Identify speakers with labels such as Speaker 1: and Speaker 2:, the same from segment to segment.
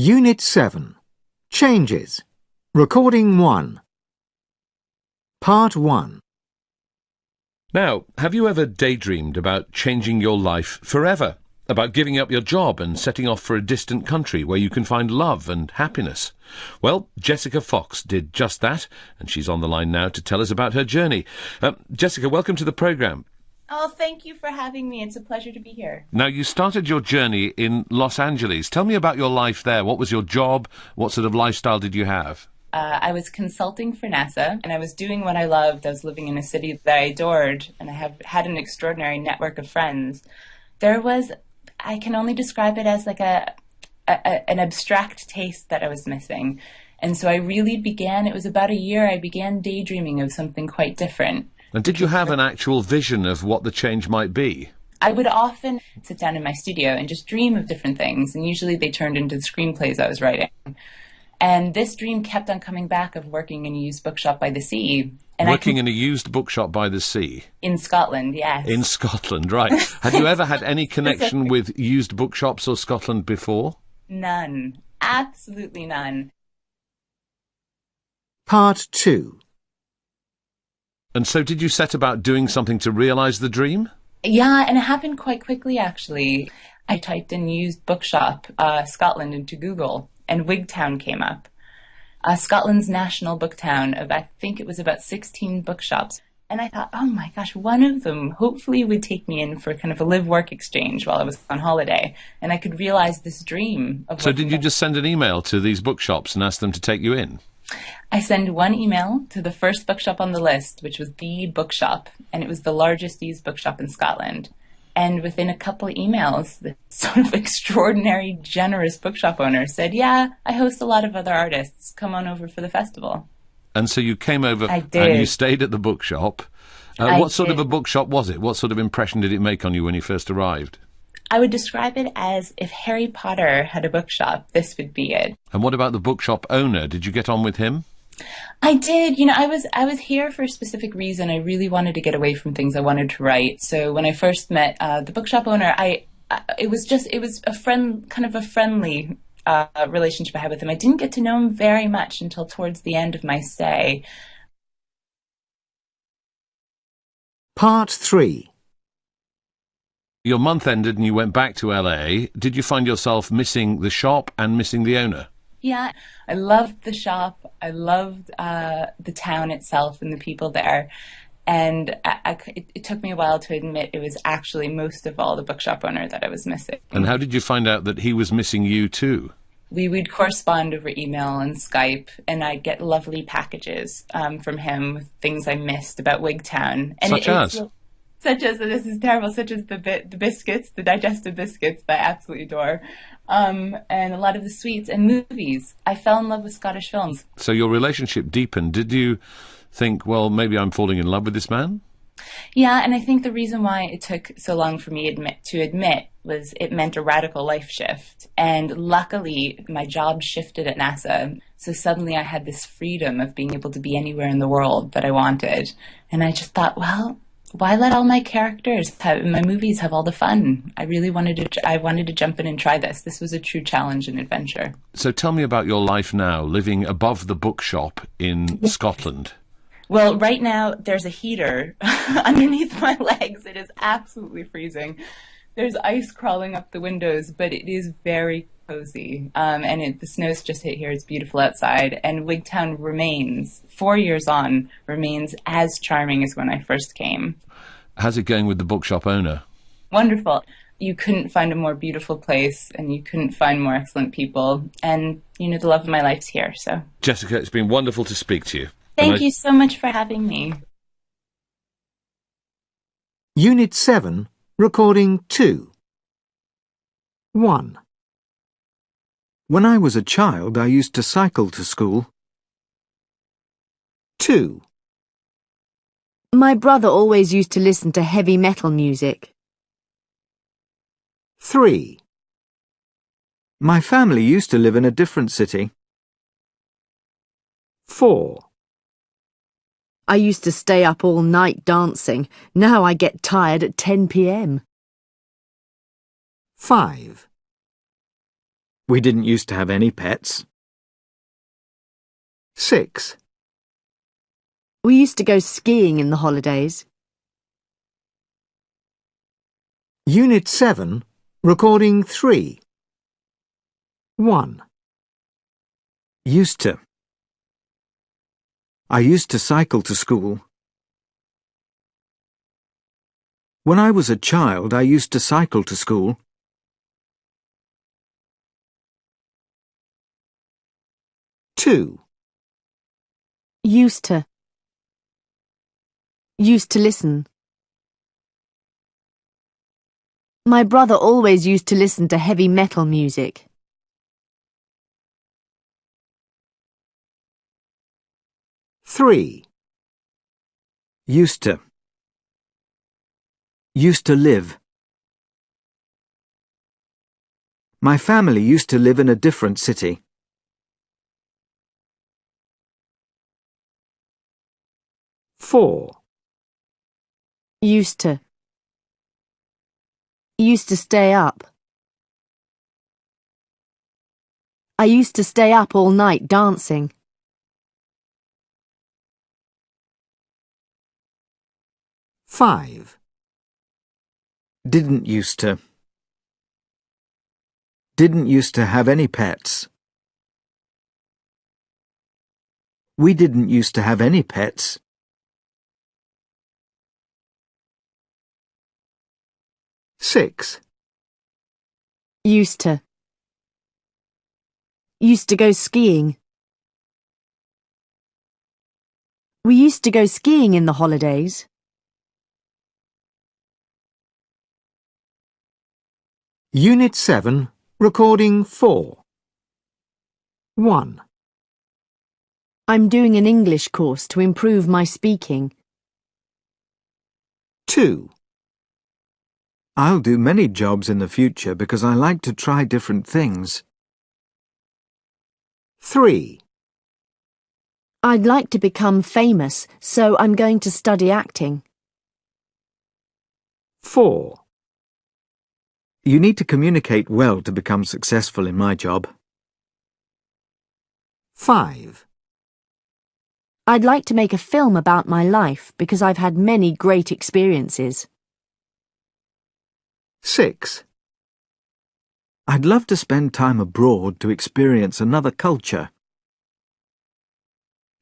Speaker 1: Unit 7. Changes. Recording 1. Part 1.
Speaker 2: Now, have you ever daydreamed about changing your life forever? About giving up your job and setting off for a distant country where you can find love and happiness? Well, Jessica Fox did just that, and she's on the line now to tell us about her journey. Jessica, welcome to the programme.
Speaker 3: Oh, thank you for having me. It's a pleasure to be here.
Speaker 2: Now, you started your journey in Los Angeles. Tell me about your life there. What was your job? What sort of lifestyle did you have?
Speaker 3: I was consulting for NASA, and I was doing what I loved. I was living in a city that I adored, and I had an extraordinary network of friends. I can only describe it as like an abstract taste that I was missing. And so it was about a year, I began daydreaming of something quite different.
Speaker 2: And did you have an actual vision of what the change might be?
Speaker 3: I would often sit down in my studio and just dream of different things, and usually they turned into the screenplays I was writing. And this dream kept on coming back of working in a used bookshop by the sea. And
Speaker 2: working in a used bookshop by the sea?
Speaker 3: In Scotland, yes.
Speaker 2: In Scotland, right. Had you ever had any connection with used bookshops or Scotland before?
Speaker 3: None. Absolutely none.
Speaker 1: Part 2.
Speaker 2: And so did you set about doing something to realise the dream?
Speaker 3: Yeah, and it happened quite quickly, actually. I typed in used bookshop, Scotland into Google, and Wigtown came up. Scotland's national book town of, I think it was about 16 bookshops. And I thought, oh my gosh, one of them hopefully would take me in for kind of a live-work exchange while I was on holiday. And I could realise this dream of...
Speaker 2: So did you just send an email to these bookshops and ask them to take you in?
Speaker 3: I sent one email to the first bookshop on the list, which was The Bookshop, and it was the largest used bookshop in Scotland. And within a couple of emails, this sort of extraordinary, generous bookshop owner said, yeah, I host a lot of other artists. Come on over for the festival.
Speaker 2: And so you came over
Speaker 3: I did.
Speaker 2: And you stayed at the bookshop. What sort of a bookshop was it? What sort of impression did it make on you when you first arrived?
Speaker 3: I would describe it as if Harry Potter had a bookshop, this would be it.
Speaker 2: And what about the bookshop owner? Did you get on with him?
Speaker 3: I did. I was here for a specific reason. I really wanted to get away from things I wanted to write. So when I first met the bookshop owner, it was a friendly relationship I had with him. I didn't get to know him very much until towards the end of my stay.
Speaker 1: Part 3.
Speaker 2: Your month ended and you went back to LA. Did you find yourself missing the shop and missing the owner?
Speaker 3: Yeah, I loved the shop. I loved the town itself and the people there. And it took me a while to admit it was actually most of all the bookshop owner that I was missing.
Speaker 2: And how did you find out that he was missing you too?
Speaker 3: We would correspond over email and Skype, and I'd get lovely packages from him with things I missed about Wigtown. And Such as, this is terrible, such as the biscuits, the digestive biscuits that I absolutely adore, and a lot of the sweets and movies. I fell in love with Scottish films.
Speaker 2: So your relationship deepened. Did you think, well, maybe I'm falling in love with this man?
Speaker 3: Yeah, and I think the reason why it took so long for me to admit was it meant a radical life shift. And luckily, my job shifted at NASA, so suddenly I had this freedom of being able to be anywhere in the world that I wanted. And I just thought, well, why let all my characters in my movies have all the fun? I wanted to jump in and try this. This was a true challenge and adventure.
Speaker 2: So tell me about your life now, living above the bookshop in Scotland.
Speaker 3: Well, right now there's a heater underneath my legs. It is absolutely freezing. There's ice crawling up the windows, but it is very cozy. And the snow's just hit here. It's beautiful outside. And Wigtown remains, 4 years on, remains as charming as when I first came.
Speaker 2: How's it going with the bookshop owner?
Speaker 3: Wonderful. You couldn't find a more beautiful place, and you couldn't find more excellent people. And, the love of my life's here, so.
Speaker 2: Jessica, it's been wonderful to speak to you.
Speaker 3: Thank you so much for having me.
Speaker 1: Unit 7, Recording 2. 1. When I was a child, I used to cycle to school. 2.
Speaker 4: My brother always used to listen to heavy metal music.
Speaker 1: 3. My family used to live in a different city. 4.
Speaker 4: I used to stay up all night dancing. Now I get tired at 10 p.m.
Speaker 1: 5. We didn't used to have any pets. 6.
Speaker 4: We used to go skiing in the holidays.
Speaker 1: Unit 7, Recording 3. 1. Used to. I used to cycle to school. When I was a child, I used to cycle to school. 2.
Speaker 4: Used to. Used to listen. My brother always used to listen to heavy metal music.
Speaker 1: 3. Used to. Used to live. My family used to live in a different city. 4.
Speaker 4: Used to. Used to stay up. I used to stay up all night dancing.
Speaker 1: 5. Didn't used to. Didn't used to have any pets. We didn't used to have any pets. 6.
Speaker 4: Used to. Used to go skiing. We used to go skiing in the holidays.
Speaker 1: Unit 7, Recording 4. 1.
Speaker 4: I'm doing an English course to improve my speaking.
Speaker 1: 2. I'll do many jobs in the future because I like to try different things. 3.
Speaker 4: I'd like to become famous, so I'm going to study acting.
Speaker 1: 4. You need to communicate well to become successful in my job. 5.
Speaker 4: I'd like to make a film about my life because I've had many great experiences.
Speaker 1: 6. I'd love to spend time abroad to experience another culture.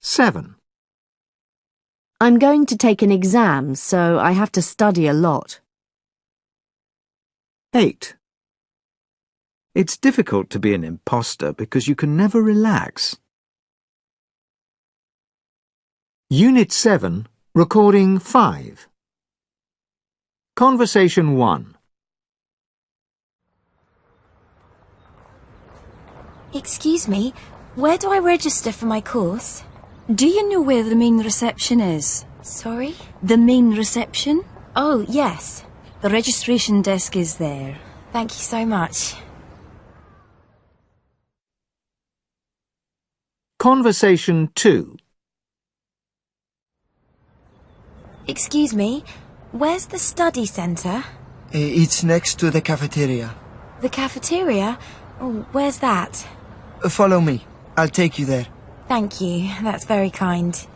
Speaker 1: 7.
Speaker 4: I'm going to take an exam, so I have to study a lot.
Speaker 1: 8. It's difficult to be an imposter because you can never relax. Unit 7, Recording 5. Conversation 1.
Speaker 5: Excuse me, where do I register for my course?
Speaker 6: Do you know where the main reception is?
Speaker 5: Sorry?
Speaker 6: The main reception?
Speaker 5: Oh, yes.
Speaker 6: The registration desk is there.
Speaker 5: Thank you so much.
Speaker 1: Conversation 2.
Speaker 5: Excuse me, where's the study centre?
Speaker 7: It's next to the cafeteria.
Speaker 5: The cafeteria? Oh, where's that?
Speaker 7: Follow me. I'll take you there.
Speaker 5: Thank you, that's very kind.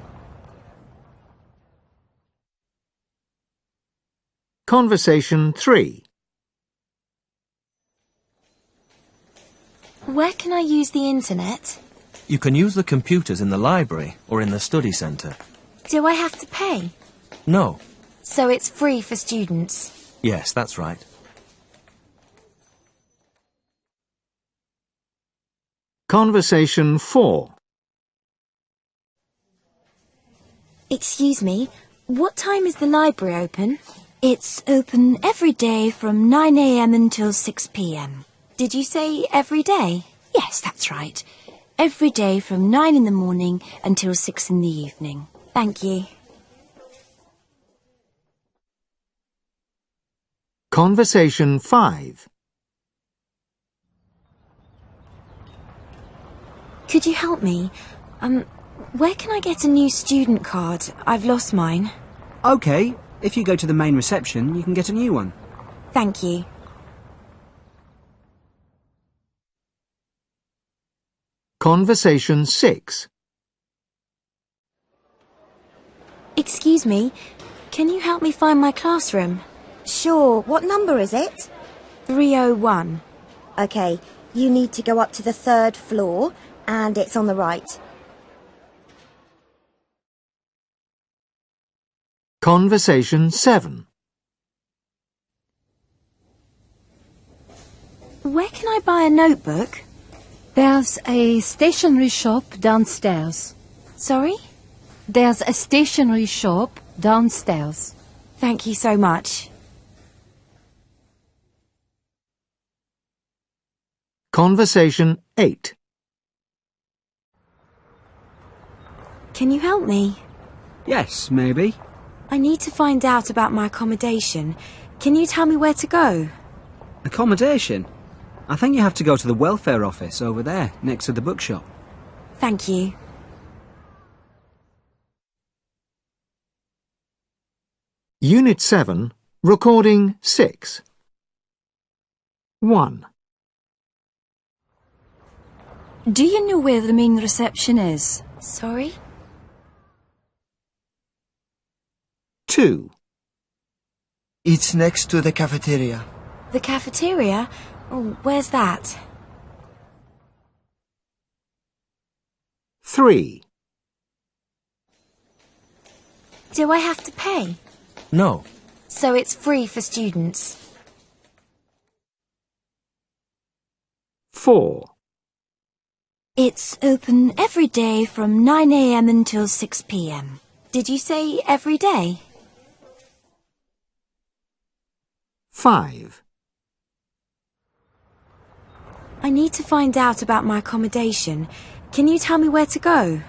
Speaker 1: Conversation 3.
Speaker 5: Where can I use the internet?
Speaker 8: You can use the computers in the library or in the study centre.
Speaker 5: Do I have to pay?
Speaker 8: No.
Speaker 5: So it's free for students?
Speaker 8: Yes, that's right.
Speaker 1: Conversation 4.
Speaker 5: Excuse me, what time is the library open?
Speaker 6: It's open every day from 9 a.m. until 6 p.m.
Speaker 5: Did you say every day?
Speaker 6: Yes, that's right. Every day from 9 in the morning until 6 in the evening.
Speaker 5: Thank you.
Speaker 1: Conversation 5.
Speaker 5: Could you help me? Where can I get a new student card? I've lost mine.
Speaker 9: OK, if you go to the main reception, you can get a new one.
Speaker 5: Thank you.
Speaker 1: Conversation 6.
Speaker 5: Excuse me, can you help me find my classroom?
Speaker 6: Sure, what number is it?
Speaker 5: 301.
Speaker 6: Okay, you need to go up to the 3rd floor, and it's on the right.
Speaker 1: Conversation 7.
Speaker 5: Where can I buy a notebook?
Speaker 10: There's a stationery shop downstairs.
Speaker 5: Sorry?
Speaker 10: There's a stationery shop downstairs.
Speaker 5: Thank you so much.
Speaker 1: Conversation 8.
Speaker 5: Can you help me?
Speaker 9: Yes, maybe.
Speaker 5: I need to find out about my accommodation. Can you tell me where to go?
Speaker 9: Accommodation? I think you have to go to the welfare office over there, next to the bookshop.
Speaker 5: Thank you.
Speaker 1: Unit 7, Recording 6. 1.
Speaker 10: Do you know where the main reception is?
Speaker 5: Sorry?
Speaker 1: 2.
Speaker 7: It's next to the cafeteria.
Speaker 5: The cafeteria? Oh, where's that?
Speaker 1: 3.
Speaker 5: Do I have to pay?
Speaker 8: No.
Speaker 5: So it's free for students.
Speaker 1: 4.
Speaker 5: It's open every day from 9 a.m. until 6 p.m. Did you say every day?
Speaker 1: 5.
Speaker 5: I need to find out about my accommodation. Can you tell me where to go?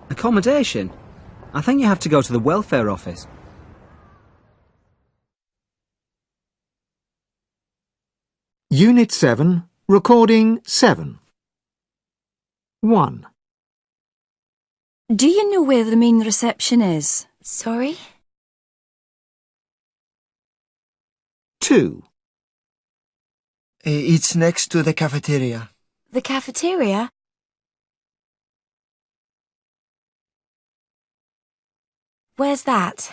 Speaker 9: Accommodation? I think you have to go to the welfare office.
Speaker 1: Unit 7, Recording 7. 1.
Speaker 10: Do you know where the main reception is?
Speaker 5: Sorry?
Speaker 1: 2.
Speaker 7: It's next to the cafeteria.
Speaker 5: The cafeteria? Where's that?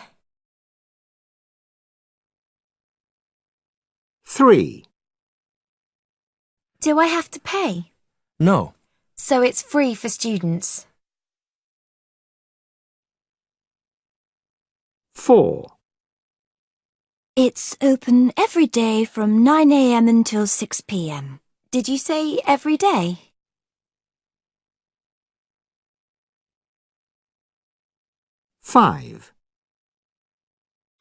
Speaker 1: 3.
Speaker 5: Do I have to pay?
Speaker 8: No.
Speaker 5: So it's free for students.
Speaker 1: 4.
Speaker 5: It's open every day from 9 a.m. until 6 p.m. Did you say every day?
Speaker 1: 5.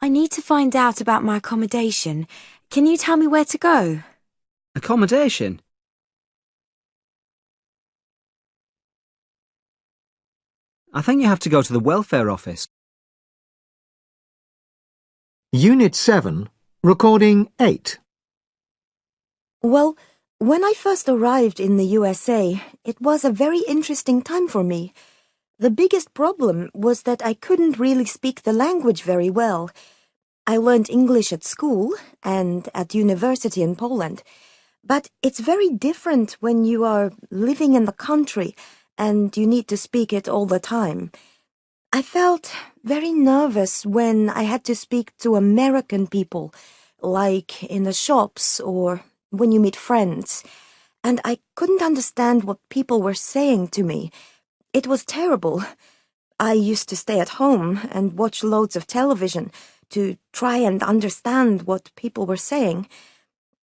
Speaker 5: I need to find out about my accommodation. Can you tell me where to go?
Speaker 9: Accommodation? I think you have to go to the welfare office.
Speaker 1: Unit 7, Recording 8.
Speaker 11: Well, when I first arrived in the USA, it was a very interesting time for me. The biggest problem was that I couldn't really speak the language very well. I learned English at school and at university in Poland, but it's very different when you are living in the country and you need to speak it all the time. I felt very nervous when I had to speak to American people, like in the shops or when you meet friends, and I couldn't understand what people were saying to me. It was terrible. I used to stay at home and watch loads of television to try and understand what people were saying.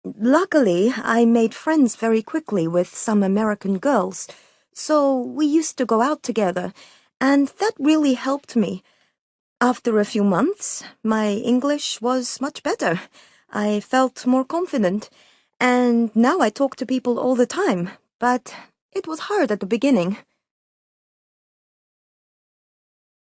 Speaker 11: Luckily, I made friends very quickly with some American girls, so we used to go out together, and that really helped me. After a few months, my English was much better. I felt more confident, and now I talk to people all the time, but it was hard at the beginning.